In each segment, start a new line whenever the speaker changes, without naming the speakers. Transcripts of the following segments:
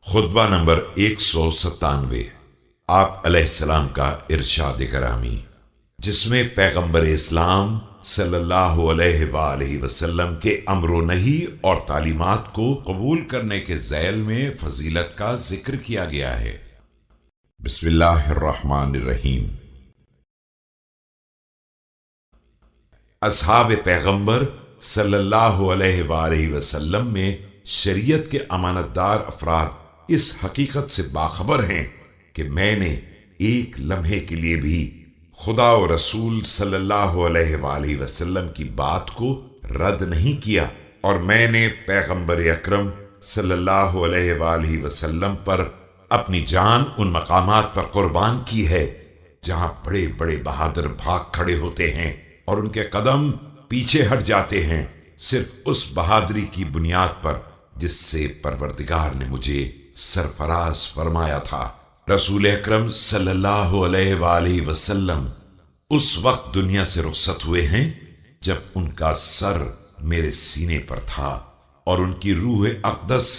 खुतबा number 197 आप अलैहिस्सलाम का इरशाद करामी, जिसमें पैगंबर इस्लाम सल्लल्लाहु अलैहि वसल्लम के अम्र नही और तालीमात को कबूल करने के ज़ैल में फजीलत का जिक्र किया गया है। बिस्मिल्लाहिर्रहमानिर्रहीम। असहाब पैगंबर सल्लल्लाहु अलैहि वसल्लम में शरीयत के अमानतदार अफराद इस हकीकत से बाखबर हैं कि मैंने एक लम्हे के लिए भी खुदा और रसूल सल्लल्लाहु अलैहि वसल्लम की बात को रद्द नहीं किया, और मैंने पैगंबर अकरम सल्लल्लाहु अलैहि वसल्लम पर अपनी जान उन मकामात पर कुर्बान की है जहां बड़े बड़े बहादुर भाग खड़े होते हैं और उनके कदम पीछे हट जाते हैं, सिर्फ उस बहादुरी की बुनियाद पर जिससे परवरदिगार ने मुझे सरफराज फरमाया था। रसूल अकरम सल्लल्लाहु अलैहि वसल्लम उस वक्त दुनिया से रुखसत हुए हैं जब उनका सर मेरे सीने पर था और उनकी रूह अक़दस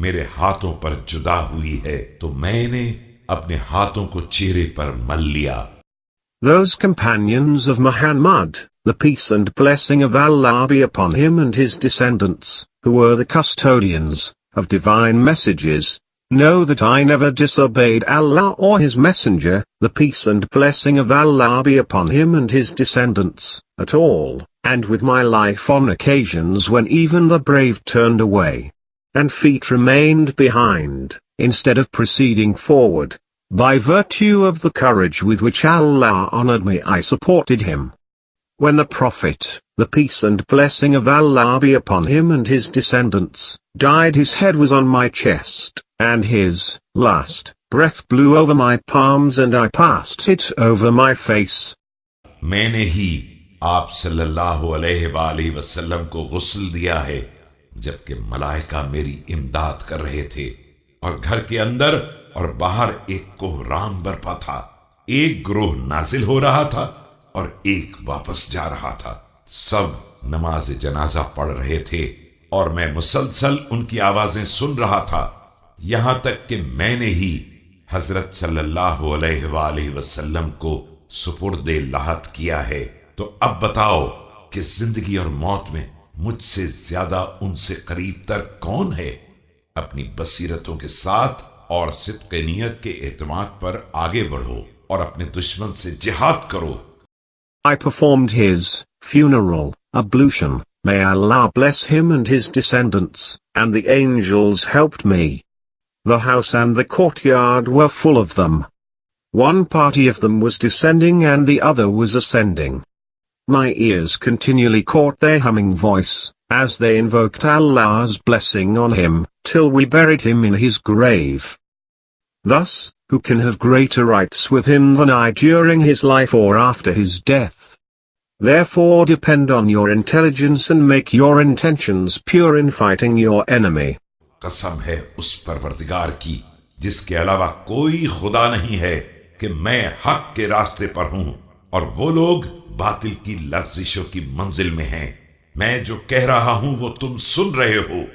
मेरे हाथों पर जुदा हुई है, तो मैंने अपने हाथों को चेहरे पर मल लिया।
Those companions of Muhammad, the peace and blessing of Allah be upon him and his descendants, who were the custodians of divine messages, know that I never disobeyed Allah or his messenger, the peace and blessing of Allah be upon him and his descendants, at all, and with my life on occasions when even the brave turned away, and feet remained behind, instead of proceeding forward. By virtue of the courage with which Allah honored me, I supported him. When the Prophet, the peace and blessing of Allah be upon him and his descendants, died, his head was on my chest, and his last breath blew over my palms and I passed it over my face.
मैंने ही आप सल्लल्लाहु अलैहि वसल्लम को गुस्ल दिया है जबकि मलाइका मेरी इमदाद कर रहे थे और घर के अंदर और बाहर एक कोहराम बरपा था। एक ग्रोह नाजिल हो रहा था और एक वापस जा रहा था। सब नमाज जनाजा पढ़ रहे थे और मैं मुसलसल उनकी आवाजें सुन रहा था, यहां तक कि मैंने ही हजरत सल्लल्लाहु अलैहि वसल्लम को सुपुर्दे लाहत किया है। तो अब बताओ कि जिंदगी और मौत में मुझसे ज्यादा उनसे करीब तर कौन है? अपनी बसीरतों के साथ और सिद्क़ नियत के एतमाद पर आगे बढ़ो और अपने दुश्मन से जिहाद करो।
I performed his funeral ablution, may Allah bless him and his descendants, and the angels helped me. The house and the courtyard were full of them. One party of them was descending and the other was ascending. My ears continually caught their humming voice, as they invoked Allah's blessing on him, till we buried him in his grave. Thus, who can have greater rights with him than I during his life or after his death? Therefore depend on your intelligence and make your intentions pure in fighting your enemy.
कसम है उस परवरदिगार की जिसके अलावा कोई खुदा नहीं है कि मैं हक के रास्ते पर हूं और वो लोग बातिल की लर्जिशों की मंजिल में हैं। मैं जो कह रहा हूं वो तुम सुन रहे हो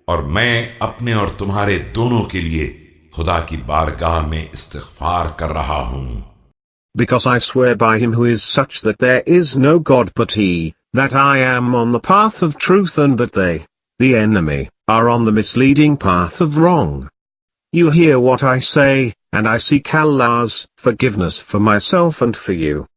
और मैं अपने और तुम्हारे दोनों के लिए खुदा की बारगाह में इस्तिग़फ़ार कर रहा हूं।
Because I swear by him who is such that there is no God but he, that I am on the path of truth and that they, the enemy, are on the misleading path of wrong. You hear what I say, and I seek Allah's forgiveness for myself and for you.